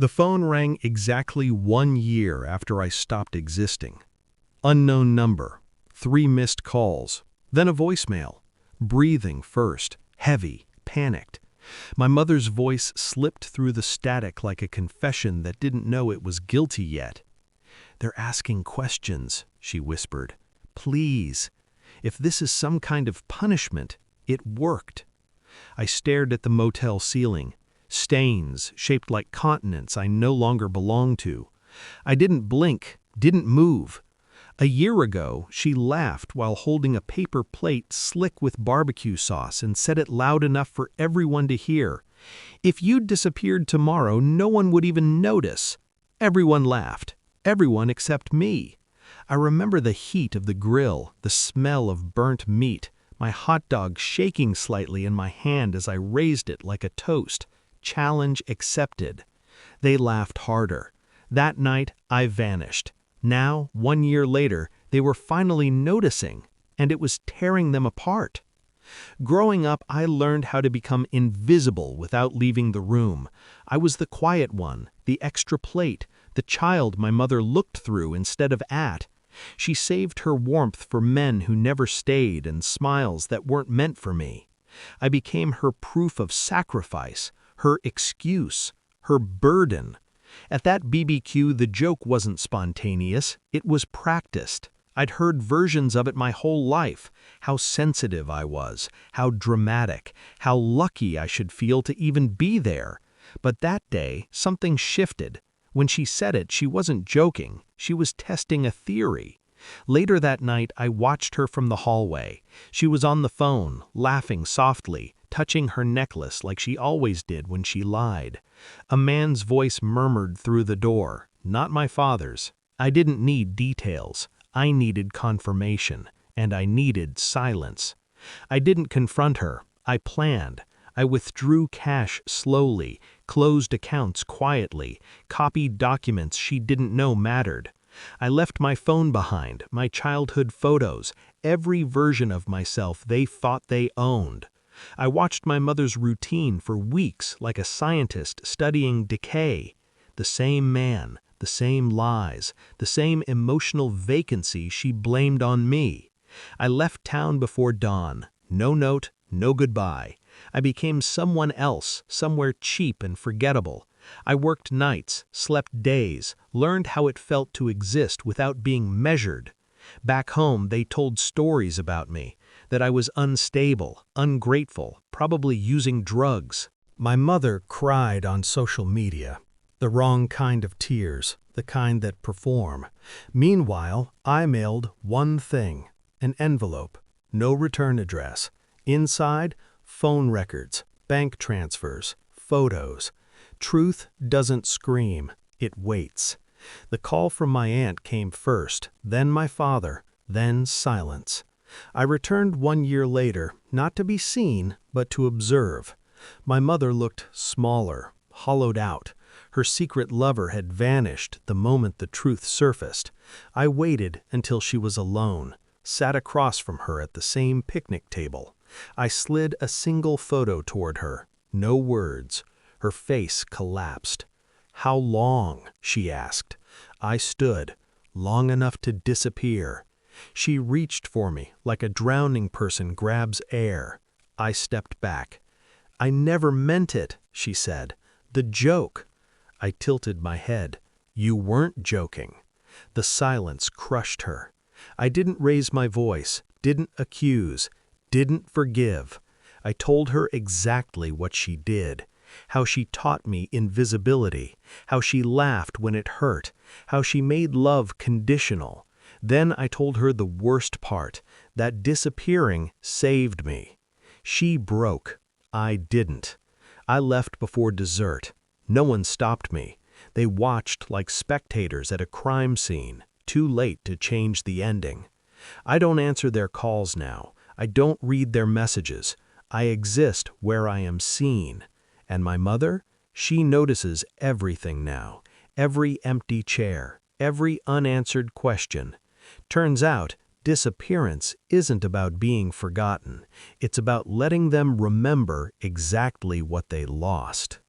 The phone rang exactly 1 year after I stopped existing. Unknown number, 3 missed calls, then a voicemail. Breathing first, heavy, panicked. My mother's voice slipped through the static like a confession that didn't know it was guilty yet. "They're asking questions," she whispered. "Please. If this is some kind of punishment, it worked." I stared at the motel ceiling. Stains, shaped like continents I no longer belonged to. I didn't blink, didn't move. A year ago, she laughed while holding a paper plate slick with barbecue sauce and said it loud enough for everyone to hear. "If you disappeared tomorrow, no one would even notice." Everyone laughed. Everyone except me. I remember the heat of the grill, the smell of burnt meat, my hot dog shaking slightly in my hand as I raised it like a toast. Challenge accepted. They laughed harder. That night, I vanished. Now, 1 year later, they were finally noticing, and it was tearing them apart. Growing up, I learned how to become invisible without leaving the room. I was the quiet one, the extra plate, the child my mother looked through instead of at. She saved her warmth for men who never stayed and smiles that weren't meant for me. I became her proof of sacrifice, her excuse, her burden. At that BBQ, the joke wasn't spontaneous, it was practiced. I'd heard versions of it my whole life, how sensitive I was, how dramatic, how lucky I should feel to even be there. But that day, something shifted. When she said it, she wasn't joking, she was testing a theory. Later that night, I watched her from the hallway. She was on the phone, laughing softly, touching her necklace like she always did when she lied. A man's voice murmured through the door, not my father's. I didn't need details. I needed confirmation, and I needed silence. I didn't confront her. I planned. I withdrew cash slowly, closed accounts quietly, copied documents she didn't know mattered. I left my phone behind, my childhood photos, every version of myself they thought they owned. I watched my mother's routine for weeks like a scientist studying decay. The same man, the same lies, the same emotional vacancy she blamed on me. I left town before dawn. No note, no goodbye. I became someone else, somewhere cheap and forgettable. I worked nights, slept days, learned how it felt to exist without being measured. Back home, they told stories about me, that I was unstable, ungrateful, probably using drugs. My mother cried on social media. The wrong kind of tears, the kind that perform. Meanwhile, I mailed one thing, an envelope, no return address. Inside, phone records, bank transfers, photos. Truth doesn't scream, it waits. The call from my aunt came first, then my father, then silence. I returned 1 year later, not to be seen, but to observe. My mother looked smaller, hollowed out. Her secret lover had vanished the moment the truth surfaced. I waited until she was alone, sat across from her at the same picnic table. I slid a single photo toward her, no words. Her face collapsed. "How long?" she asked. I stood, long enough to disappear. She reached for me like a drowning person grabs air. I stepped back. "I never meant it," she said. "The joke." I tilted my head. "You weren't joking." The silence crushed her. I didn't raise my voice, didn't accuse, didn't forgive. I told her exactly what she did. How she taught me invisibility, how she laughed when it hurt, how she made love conditional. Then I told her the worst part, that disappearing saved me. She broke. I didn't. I left before dessert. No one stopped me. They watched like spectators at a crime scene, too late to change the ending. I don't answer their calls now. I don't read their messages. I exist where I am seen. And my mother? She notices everything now, every empty chair, every unanswered question. Turns out, disappearance isn't about being forgotten. It's about letting them remember exactly what they lost.